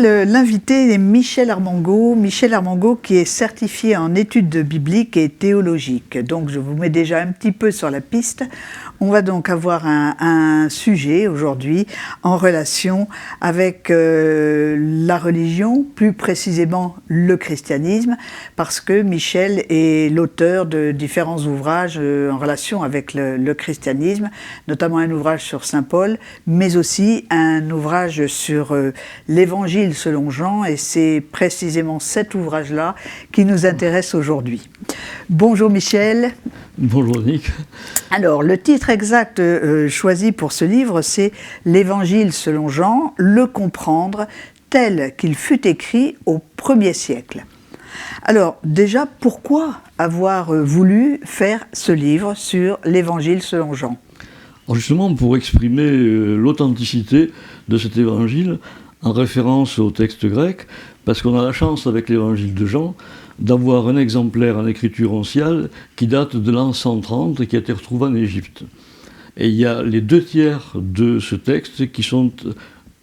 l'invité est Michel Armango. Michel Armango qui est certifié en études bibliques et théologiques. Donc je vous mets déjà un petit peu sur la piste. On va donc avoir un sujet aujourd'hui en relation avec la religion, plus précisément le christianisme, parce que Michel est l'auteur de différents ouvrages en relation avec le christianisme, notamment un ouvrage sur Saint Paul, mais aussi un ouvrage sur l'Évangile selon Jean, et c'est précisément cet ouvrage-là qui nous intéresse aujourd'hui. Bonjour Michel. Bonjour Nick. Alors, le titre exact choisi pour ce livre, c'est « L'Évangile selon Jean, le comprendre tel qu'il fut écrit au 1er siècle ». Alors, déjà, pourquoi avoir voulu faire ce livre sur l'Évangile selon Jean ? Alors justement, pour exprimer l'authenticité de cet Évangile, en référence au texte grec, parce qu'on a la chance avec l'Évangile de Jean d'avoir un exemplaire en écriture onciale qui date de l'an 130 et qui a été retrouvé en Égypte. Et il y a les 2/3 de ce texte qui sont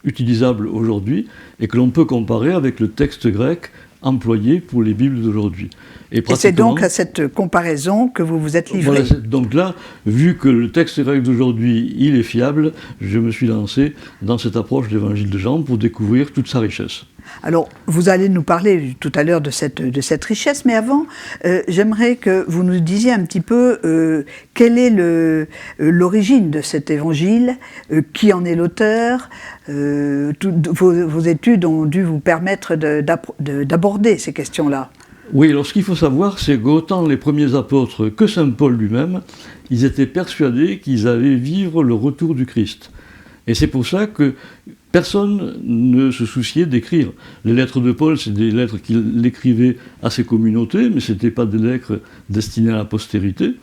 utilisables aujourd'hui et que l'on peut comparer avec le texte grec employé pour les Bibles d'aujourd'hui. Et c'est donc à cette comparaison que vous vous êtes livré. Voilà, donc là, vu que le texte grec d'aujourd'hui, il est fiable, je me suis lancé dans cette approche de l'Évangile de Jean pour découvrir toute sa richesse. Alors, vous allez nous parler tout à l'heure de cette richesse, mais avant, j'aimerais que vous nous disiez un petit peu quelle est l'origine de cet évangile, qui en est l'auteur. Vos études ont dû vous permettre d'aborder ces questions-là. Oui, alors ce qu'il faut savoir, c'est qu'autant les premiers apôtres que saint Paul lui-même, ils étaient persuadés qu'ils allaient vivre le retour du Christ. Et c'est pour ça que personne ne se souciait d'écrire. Les lettres de Paul, c'est des lettres qu'il écrivait à ses communautés, mais ce n'étaient pas des lettres destinées à la postérité.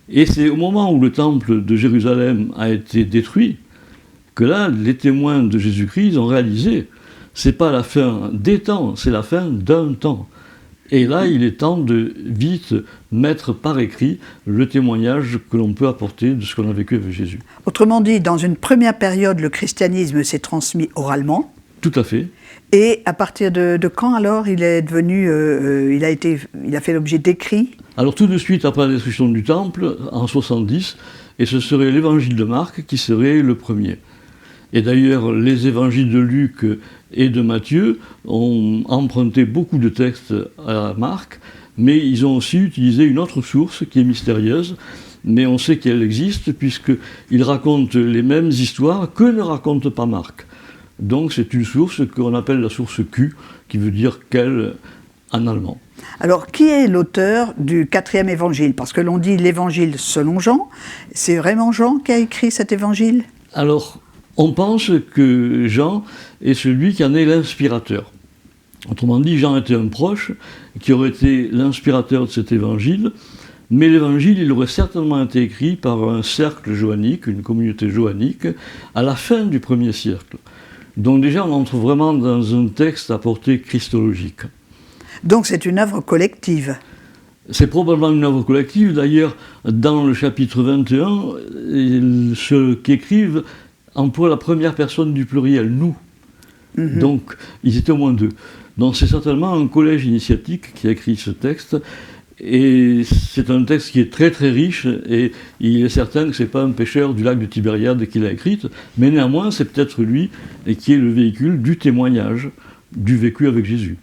Et c'est au moment où le temple de Jérusalem a été détruit que là, les témoins de Jésus-Christ ont réalisé, c'est pas la fin des temps, c'est la fin d'un temps. Et là, il est temps de vite mettre par écrit le témoignage que l'on peut apporter de ce qu'on a vécu avec Jésus. Autrement dit, dans une première période, le christianisme s'est transmis oralement. Tout à fait. Et à partir de quand alors il est devenu, il a fait l'objet d'écrits ? Alors tout de suite après la destruction du temple, en 70, et ce serait l'évangile de Marc qui serait le premier. Et d'ailleurs, les évangiles de Luc et de Matthieu ont emprunté beaucoup de textes à Marc, mais ils ont aussi utilisé une autre source qui est mystérieuse, mais on sait qu'elle existe puisqu'ils racontent les mêmes histoires que ne raconte pas Marc. Donc c'est une source qu'on appelle la source Q, qui veut dire quelle en allemand. Alors, qui est l'auteur du 4e évangile ? Parce que l'on dit l'évangile selon Jean, c'est vraiment Jean qui a écrit cet évangile ? Alors, on pense que Jean est celui qui en est l'inspirateur. Autrement dit, Jean était un proche qui aurait été l'inspirateur de cet évangile, mais l'évangile, il aurait certainement été écrit par un cercle johannique, une communauté johannique, à la fin du 1er siècle. Donc déjà, on entre vraiment dans un texte à portée christologique. Donc c'est une œuvre collective. C'est probablement une œuvre collective. D'ailleurs, dans le chapitre 21, ceux qui écrivent emploient la première personne du pluriel, nous. Donc, ils étaient au moins 2. Donc c'est certainement un collège initiatique qui a écrit ce texte. Et c'est un texte qui est très très riche, et il est certain que ce n'est pas un pêcheur du lac de Tibériade qui l'a écrite, mais néanmoins c'est peut-être lui qui est le véhicule du témoignage du vécu avec Jésus.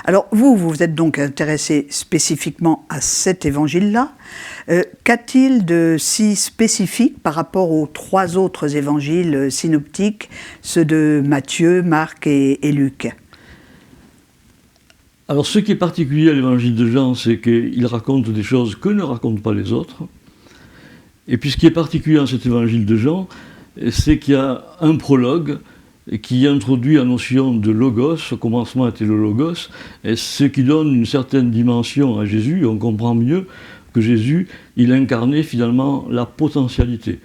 Alors vous êtes donc intéressé spécifiquement à cet évangile-là. Qu'a-t-il de si spécifique par rapport aux 3 autres évangiles synoptiques, ceux de Matthieu, Marc et Luc ? Alors ce qui est particulier à l'évangile de Jean, c'est qu'il raconte des choses que ne racontent pas les autres. Et puis ce qui est particulier dans cet évangile de Jean, c'est qu'il y a un prologue qui introduit la notion de logos. Au commencement était le logos, et ce qui donne une certaine dimension à Jésus. On comprend mieux que Jésus, il incarnait finalement la potentialité.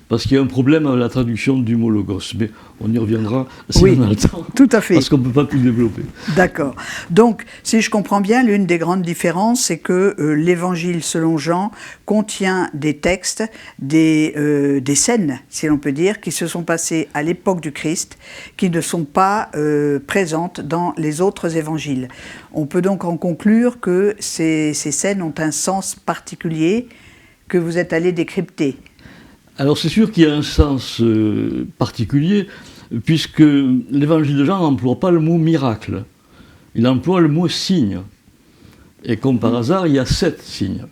parce qu'il y a un problème avec la traduction du mot logos. Mais on y reviendra si Oui, on a le temps. tout à fait. Parce qu'on ne peut pas tout développer. D'accord. Donc, si je comprends bien, l'une des grandes différences, c'est que l'Évangile selon Jean contient des textes, des scènes, si l'on peut dire, qui se sont passées à l'époque du Christ, qui ne sont pas présentes dans les autres évangiles. On peut donc en conclure que ces scènes ont un sens particulier que vous êtes allé décrypter. Alors c'est sûr qu'il y a un sens particulier, puisque l'évangile de Jean n'emploie pas le mot miracle, il emploie le mot signe. Et comme par hasard, il y a 7 signes.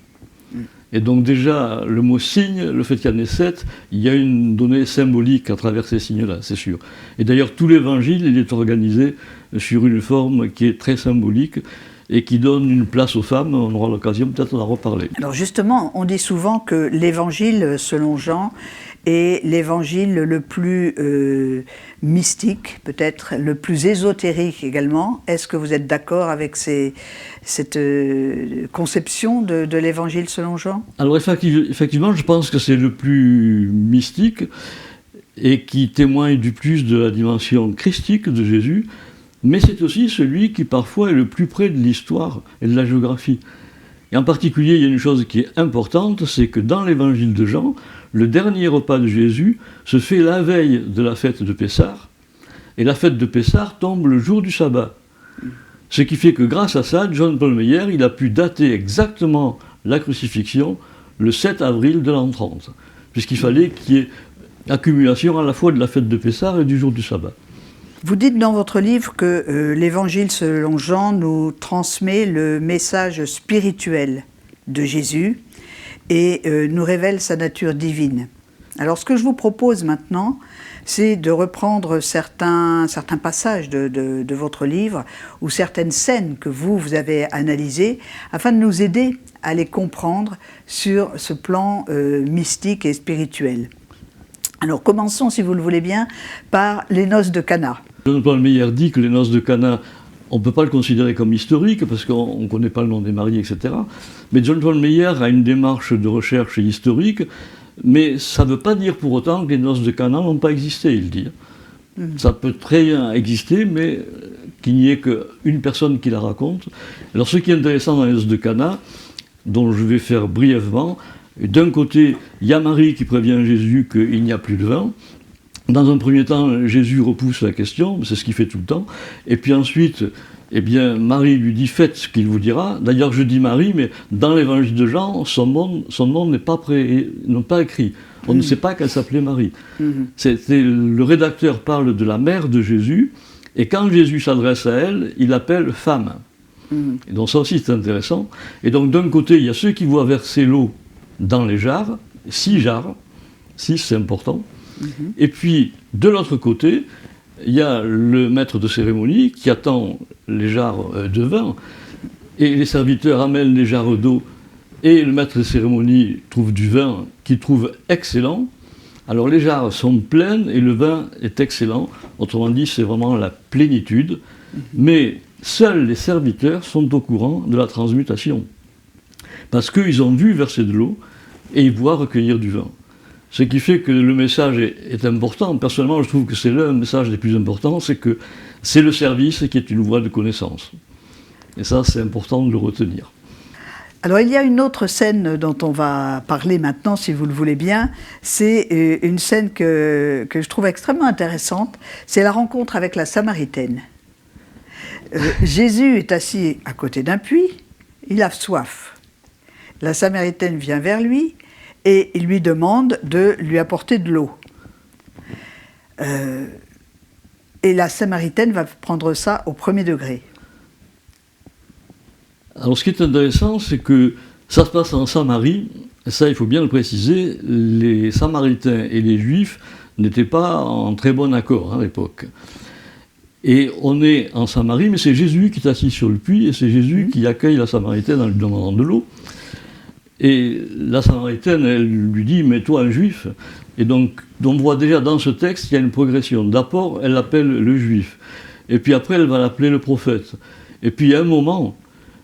Et donc déjà, le mot signe, le fait qu'il y en ait 7, il y a une donnée symbolique à travers ces signes-là, c'est sûr. Et d'ailleurs, tout l'évangile, il est organisé sur une forme qui est très symbolique, et qui donne une place aux femmes, on aura l'occasion peut-être d'en reparler. Alors justement, on dit souvent que l'évangile selon Jean est l'évangile le plus mystique, peut-être le plus ésotérique également. Est-ce que vous êtes d'accord avec cette conception de l'évangile selon Jean? Alors effectivement, je pense que c'est le plus mystique et qui témoigne du plus de la dimension christique de Jésus, mais c'est aussi celui qui parfois est le plus près de l'histoire et de la géographie. Et en particulier, il y a une chose qui est importante, c'est que dans l'évangile de Jean, le dernier repas de Jésus se fait la veille de la fête de Pessah, et la fête de Pessah tombe le jour du sabbat. Ce qui fait que grâce à ça, John Paul Meyer, il a pu dater exactement la crucifixion le 7 avril de l'an 30, puisqu'il fallait qu'il y ait accumulation à la fois de la fête de Pessah et du jour du sabbat. Vous dites dans votre livre que l'Évangile selon Jean nous transmet le message spirituel de Jésus et nous révèle sa nature divine. Alors ce que je vous propose maintenant, c'est de reprendre certains passages de votre livre ou certaines scènes que vous avez analysées afin de nous aider à les comprendre sur ce plan mystique et spirituel. Alors commençons, si vous le voulez bien, par les noces de Cana. John Paul Meyer dit que les noces de Cana, on ne peut pas le considérer comme historique parce qu'on ne connaît pas le nom des mariés, etc. Mais John Paul Meyer a une démarche de recherche historique, mais ça ne veut pas dire pour autant que les noces de Cana n'ont pas existé, il dit. Ça peut très bien exister, mais qu'il n'y ait qu'une personne qui la raconte. Alors ce qui est intéressant dans les noces de Cana, dont je vais faire brièvement, d'un côté, il y a Marie qui prévient Jésus qu'il n'y a plus de vin. Dans un premier temps, Jésus repousse la question, c'est ce qu'il fait tout le temps. Et puis ensuite, eh bien, Marie lui dit « faites ce qu'il vous dira ». D'ailleurs, je dis Marie, mais dans l'évangile de Jean, son nom n'est pas écrit. On ne sait pas qu'elle s'appelait Marie. Le rédacteur parle de la mère de Jésus, et quand Jésus s'adresse à elle, il l'appelle « femme ». Et donc ça aussi c'est intéressant. Et donc d'un côté, il y a ceux qui voient verser l'eau dans les jarres, 6 jarres, 6 c'est important. Et puis, de l'autre côté, il y a le maître de cérémonie qui attend les jarres de vin, et les serviteurs amènent les jarres d'eau, et le maître de cérémonie trouve du vin qu'il trouve excellent. Alors les jarres sont pleines et le vin est excellent, autrement dit, c'est vraiment la plénitude, mais seuls les serviteurs sont au courant de la transmutation, parce qu'ils ont vu verser de l'eau, et ils voient recueillir du vin. Ce qui fait que le message est important. Personnellement, je trouve que c'est le message des plus importants, c'est que c'est le service qui est une voie de connaissance. Et ça, c'est important de le retenir. Alors, il y a une autre scène dont on va parler maintenant, si vous le voulez bien. C'est une scène que je trouve extrêmement intéressante. C'est la rencontre avec la Samaritaine. Jésus est assis à côté d'un puits, il a soif. La Samaritaine vient vers lui, et il lui demande de lui apporter de l'eau. Et la Samaritaine va prendre ça au premier degré. Alors ce qui est intéressant, c'est que ça se passe en Samarie, et ça il faut bien le préciser, les Samaritains et les Juifs n'étaient pas en très bon accord à l'époque. Et on est en Samarie, mais c'est Jésus qui est assis sur le puits, et c'est Jésus qui accueille la Samaritaine en lui demandant de l'eau. Et la Samaritaine, elle lui dit « mais toi, un juif ?» Et donc, on voit déjà dans ce texte, il y a une progression. D'abord, elle l'appelle le juif. Et puis après, elle va l'appeler le prophète. Et puis, à un moment,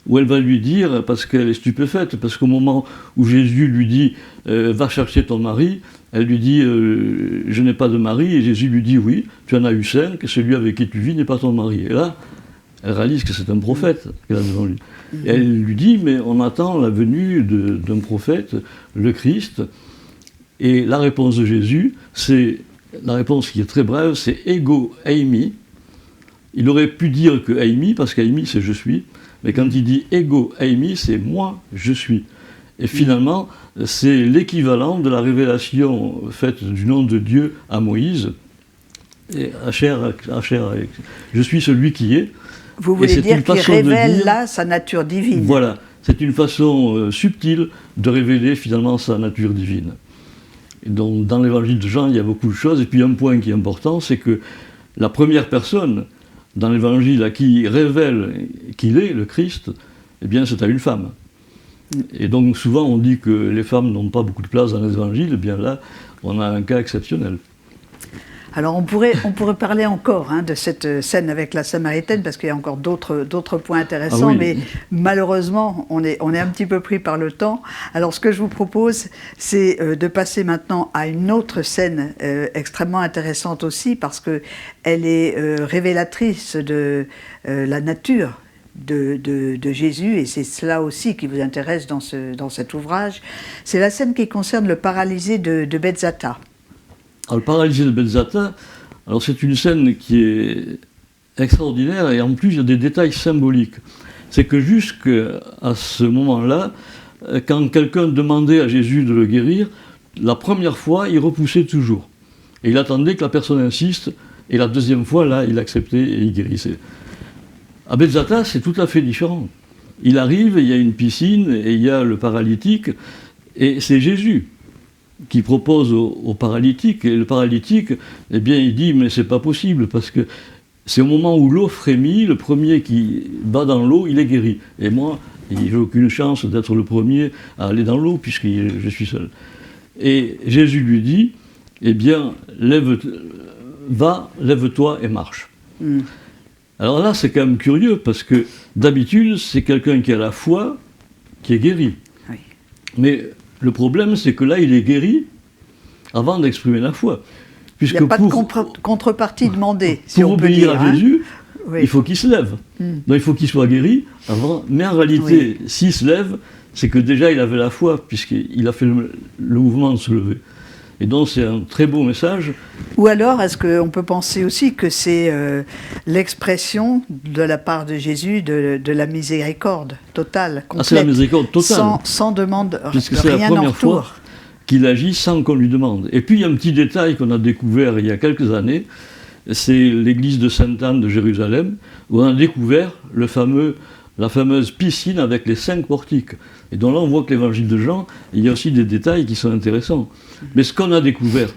où elle va lui dire, parce qu'elle est stupéfaite, parce qu'au moment où Jésus lui dit « va chercher ton mari », elle lui dit « je n'ai pas de mari », et Jésus lui dit « oui, tu en as eu 5, celui avec qui tu vis n'est pas ton mari ». Et là, elle réalise que c'est un prophète qu'elle a devant lui. Et elle lui dit « mais on attend la venue d'un prophète, le Christ ». Et la réponse de Jésus, c'est, la réponse qui est très brève, c'est « ego eimi ». Il aurait pu dire que eimi, parce qu'eimi c'est « je suis », mais quand il dit « ego eimi », c'est « moi, je suis ». Et finalement, c'est l'équivalent de la révélation faite du nom de Dieu à Moïse. Et je suis celui qui est. Vous voulez dire qu'il révèle là sa nature divine. Voilà, c'est une façon subtile de révéler finalement sa nature divine. Et donc, dans l'évangile de Jean, il y a beaucoup de choses. Et puis un point qui est important, c'est que la première personne dans l'évangile à qui révèle qu'il est le Christ, eh bien c'est à une femme. Et donc souvent on dit que les femmes n'ont pas beaucoup de place dans les évangiles, eh bien là on a un cas exceptionnel. Alors on pourrait parler encore de cette scène avec la Samaritaine, parce qu'il y a encore d'autres points intéressants, ah oui. Mais malheureusement on est un petit peu pris par le temps. Alors ce que je vous propose, c'est de passer maintenant à une autre scène extrêmement intéressante aussi, parce qu'elle est révélatrice de la nature de Jésus, et c'est cela aussi qui vous intéresse dans cet ouvrage. C'est la scène qui concerne le paralysé de Betzata. Alors, le paralysé de Betzata, alors c'est une scène qui est extraordinaire, et en plus il y a des détails symboliques. C'est que jusqu'à ce moment-là, quand quelqu'un demandait à Jésus de le guérir, la première fois il repoussait toujours. Et il attendait que la personne insiste, et la deuxième fois, là, il acceptait et il guérissait. À Betzata, c'est tout à fait différent. Il arrive, il y a une piscine, et il y a le paralytique, et c'est Jésus qui propose au paralytique, et le paralytique, eh bien, il dit, mais c'est pas possible, parce que c'est au moment où l'eau frémit, le premier qui va dans l'eau, il est guéri. Et moi, j'ai aucune chance d'être le premier à aller dans l'eau, puisque je suis seul. Et Jésus lui dit, eh bien, lève-toi et marche. Alors là, c'est quand même curieux, parce que d'habitude, c'est quelqu'un qui a la foi, qui est guéri. Oui. Mais le problème, c'est que là, il est guéri avant d'exprimer la foi. Puisque il n'y a pas de contrepartie demandée, si on peut dire. Pour obéir à Jésus, il faut qu'il se lève. Donc il faut qu'il soit guéri avant. Mais en réalité, s'il se lève, c'est que déjà il avait la foi, puisqu'il a fait le mouvement de se lever. Et donc c'est un très beau message. Ou alors, est-ce qu'on peut penser aussi que c'est l'expression de la part de Jésus de la miséricorde totale, complète, c'est la miséricorde totale. Sans demande, puisque rien en retour. C'est la première fois qu'il agit sans qu'on lui demande. Et puis il y a un petit détail qu'on a découvert il y a quelques années, c'est l'église de Sainte-Anne de Jérusalem, où on a découvert la fameuse piscine avec les 5 portiques. Et donc là, on voit que l'évangile de Jean, il y a aussi des détails qui sont intéressants. Mais ce qu'on a découvert,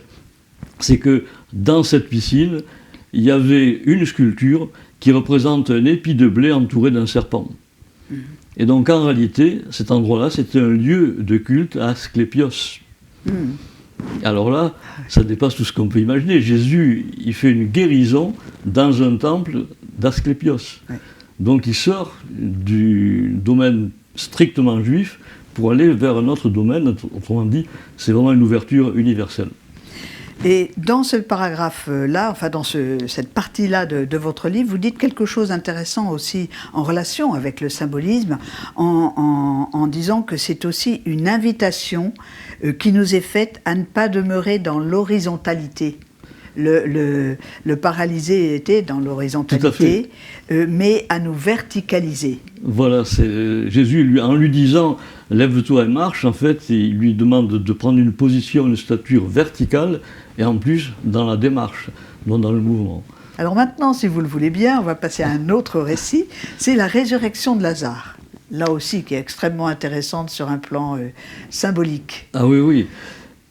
c'est que dans cette piscine, il y avait une sculpture qui représente un épi de blé entouré d'un serpent. Et donc en réalité, cet endroit-là, c'était un lieu de culte à Asclépios. Alors là, ça dépasse tout ce qu'on peut imaginer. Jésus, il fait une guérison dans un temple d'Asclépios. Donc il sort du domaine strictement juif pour aller vers un autre domaine, autrement dit, c'est vraiment une ouverture universelle. Et dans ce paragraphe-là, enfin dans cette partie-là de votre livre, vous dites quelque chose d'intéressant aussi en relation avec le symbolisme, en disant que c'est aussi une invitation qui nous est faite à ne pas demeurer dans l'horizontalité. Le paralysé était dans l'horizontalité, mais à nous verticaliser. Voilà, c'est Jésus, en lui disant « lève-toi et marche », en fait, il lui demande de prendre une position, une stature verticale, et en plus dans la démarche, non dans le mouvement. Alors maintenant, si vous le voulez bien, on va passer à un autre récit, c'est la résurrection de Lazare. Là aussi, qui est extrêmement intéressante sur un plan symbolique. Ah oui, oui.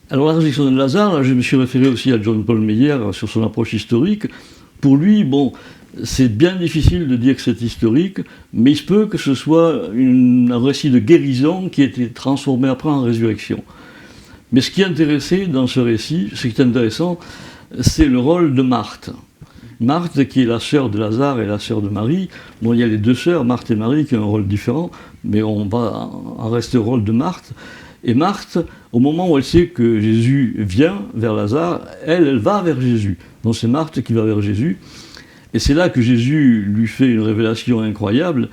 Alors la résurrection de Lazare, là, je me suis référé aussi à John Paul Meyer sur son approche historique. Pour lui, bon, c'est bien difficile de dire que c'est historique, mais il se peut que ce soit un récit de guérison qui a été transformé après en résurrection. Mais ce qui est intéressant dans ce récit, ce qui est intéressant, c'est le rôle de Marthe. Marthe, qui est la sœur de Lazare et la sœur de Marie. Bon, il y a les deux sœurs, Marthe et Marie, qui ont un rôle différent, mais on va en rester au rôle de Marthe. Et Marthe, au moment où elle sait que Jésus vient vers Lazare, elle va vers Jésus. Donc c'est Marthe qui va vers Jésus. Et c'est là que Jésus lui fait une révélation incroyable.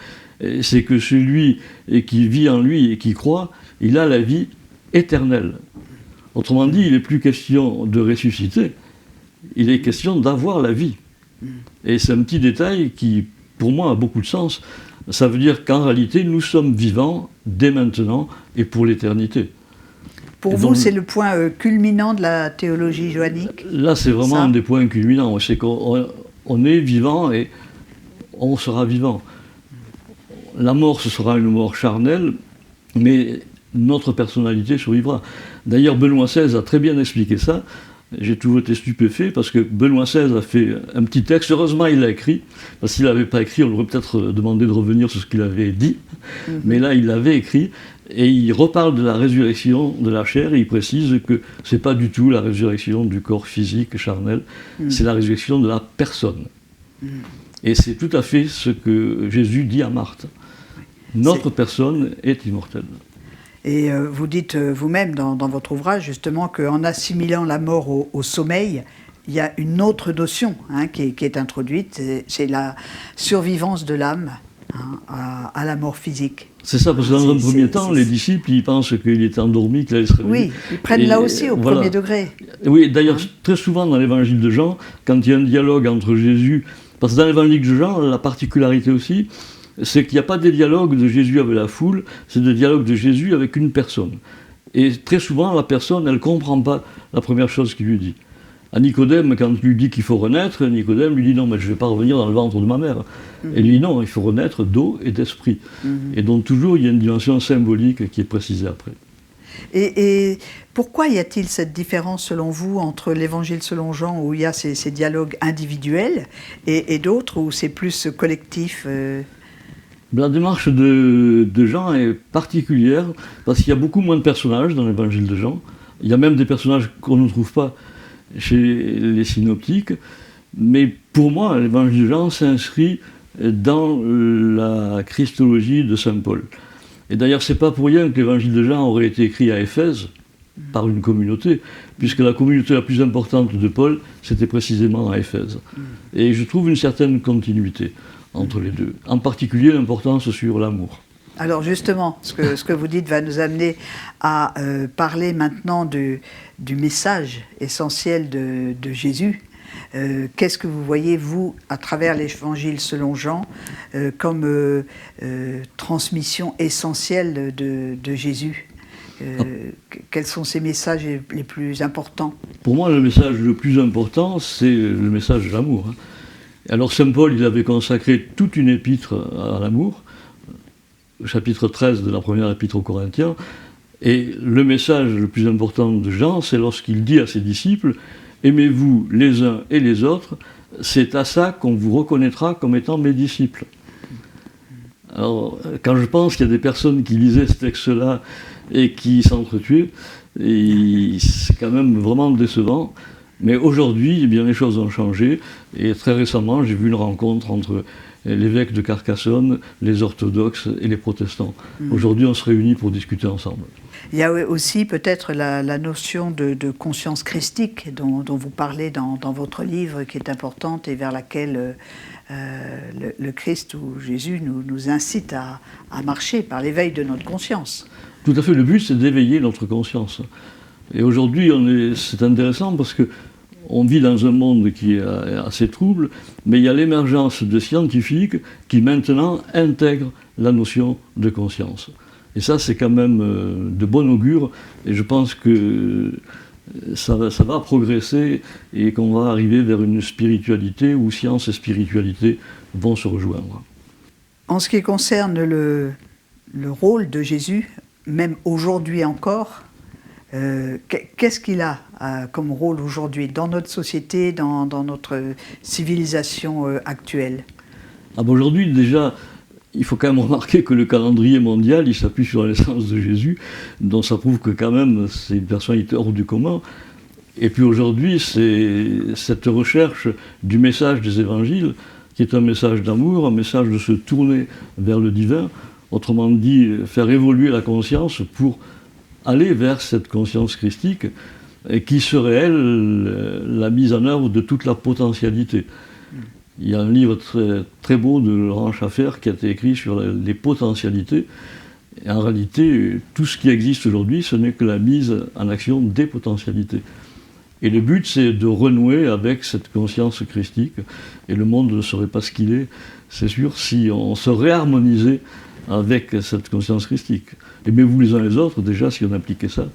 C'est que celui qui vit en lui et qui croit, il a la vie éternelle. Autrement dit, il n'est plus question de ressusciter, il est question d'avoir la vie. Et c'est un petit détail qui, pour moi, a beaucoup de sens. Ça veut dire qu'en réalité, nous sommes vivants dès maintenant et pour l'éternité. Pour vous, c'est le point culminant de la théologie johannique? Là, c'est vraiment un des points culminants. C'est qu'on est vivant et on sera vivant. La mort, ce sera une mort charnelle, mais notre personnalité survivra. D'ailleurs, Benoît XVI a très bien expliqué ça. J'ai toujours été stupéfait parce que Benoît XVI a fait un petit texte. Heureusement, il l'a écrit. Parce qu'il n'avait pas écrit, on aurait peut-être demandé de revenir sur ce qu'il avait dit. Mais là, il l'avait écrit. Et il reparle de la résurrection de la chair. Et il précise que ce n'est pas du tout la résurrection du corps physique charnel. C'est la résurrection de la personne. Et c'est tout à fait ce que Jésus dit à Marthe. Notre personne est immortelle. Et vous dites vous-même dans votre ouvrage justement qu'en assimilant la mort au sommeil, il y a une autre notion qui est introduite, c'est la survivance de l'âme à la mort physique. C'est ça, parce que dans un premier temps, les disciples, ils pensent qu'il était endormi, qu'il allait se réveiller. Oui, ils prennent là aussi au premier degré. Oui, d'ailleurs, très souvent dans l'évangile de Jean, quand il y a un dialogue entre Jésus, parce que dans l'évangile de Jean, la particularité aussi, c'est qu'il n'y a pas des dialogues de Jésus avec la foule, c'est des dialogues de Jésus avec une personne. Et très souvent, la personne, elle ne comprend pas la première chose qu'il lui dit. À Nicodème, quand il lui dit qu'il faut renaître, Nicodème lui dit « Non, mais je ne vais pas revenir dans le ventre de ma mère ». Et lui dit « Non, il faut renaître d'eau et d'esprit ». Et donc toujours, il y a une dimension symbolique qui est précisée après. Et pourquoi y a-t-il cette différence, selon vous, entre l'évangile selon Jean, où il y a ces dialogues individuels, et d'autres où c'est plus collectif La démarche de Jean est particulière parce qu'il y a beaucoup moins de personnages dans l'évangile de Jean. Il y a même des personnages qu'on ne trouve pas chez les synoptiques. Mais pour moi, l'évangile de Jean s'inscrit dans la christologie de saint Paul. Et d'ailleurs, c'est pas pour rien que l'évangile de Jean aurait été écrit à Éphèse par une communauté, puisque la communauté la plus importante de Paul, c'était précisément à Éphèse. Et je trouve une certaine continuité entre les deux, en particulier l'importance sur l'amour. Alors justement, ce que vous dites va nous amener à parler maintenant du message essentiel de Jésus. Qu'est-ce que vous voyez, vous, à travers l'évangile selon Jean, comme transmission essentielle de Jésus? Quels sont ces messages les plus importants? Pour moi, le message le plus important, c'est le message de l'amour. Alors saint Paul, il avait consacré toute une épître à l'amour, chapitre 13 de la première épître aux Corinthiens, et le message le plus important de Jean, c'est lorsqu'il dit à ses disciples « Aimez-vous les uns et les autres, c'est à ça qu'on vous reconnaîtra comme étant mes disciples. » Alors, quand je pense qu'il y a des personnes qui lisaient ce texte-là et qui s'entretuaient, c'est quand même vraiment décevant. Mais aujourd'hui, eh bien, les choses ont changé, et très récemment, j'ai vu une rencontre entre l'évêque de Carcassonne, les orthodoxes et les protestants. Aujourd'hui, on se réunit pour discuter ensemble. Il y a aussi peut-être la notion de conscience christique dont vous parlez dans votre livre, qui est importante et vers laquelle le Christ ou Jésus nous incite à marcher par l'éveil de notre conscience. Tout à fait, le but c'est d'éveiller notre conscience. Et aujourd'hui, c'est intéressant parce que on vit dans un monde qui est assez trouble, mais il y a l'émergence de scientifiques qui maintenant intègrent la notion de conscience. Et ça, c'est quand même de bon augure, et je pense que ça va progresser et qu'on va arriver vers une spiritualité où science et spiritualité vont se rejoindre. En ce qui concerne le rôle de Jésus, même aujourd'hui encore, qu'est-ce qu'il a comme rôle aujourd'hui dans notre société, dans notre civilisation actuelle? Aujourd'hui, déjà, il faut quand même remarquer que le calendrier mondial, il s'appuie sur la naissance de Jésus, donc ça prouve que quand même c'est une personnalité hors du commun. Et puis aujourd'hui, c'est cette recherche du message des évangiles, qui est un message d'amour, un message de se tourner vers le divin, autrement dit, faire évoluer la conscience pour aller vers cette conscience christique, et qui serait, elle, la mise en œuvre de toute la potentialité. Il y a un livre très, très beau de Laurent Schaffer qui a été écrit sur les potentialités. Et en réalité, tout ce qui existe aujourd'hui, ce n'est que la mise en action des potentialités. Et le but, c'est de renouer avec cette conscience christique. Et le monde ne serait pas ce qu'il est, c'est sûr, si on se réharmonisait avec cette conscience christique. Aimez-vous les uns les autres, déjà, si on appliquait ça,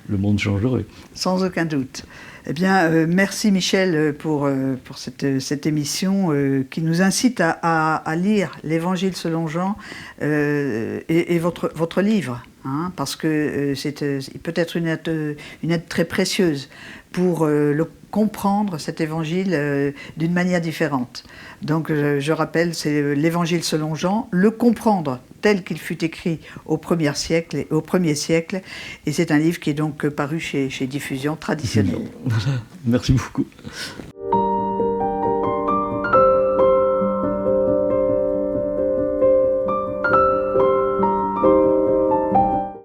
le monde changerait. Sans aucun doute. Eh bien, merci Michel pour cette émission qui nous incite à lire l'Évangile selon Jean et votre livre, hein, parce que il peut être une aide très précieuse pour comprendre cet Évangile d'une manière différente. Donc je rappelle, c'est l'Évangile selon Jean, le comprendre tel qu'il fut écrit au premier siècle, et c'est un livre qui est donc paru chez Diffusion Traditionnelle. Merci beaucoup.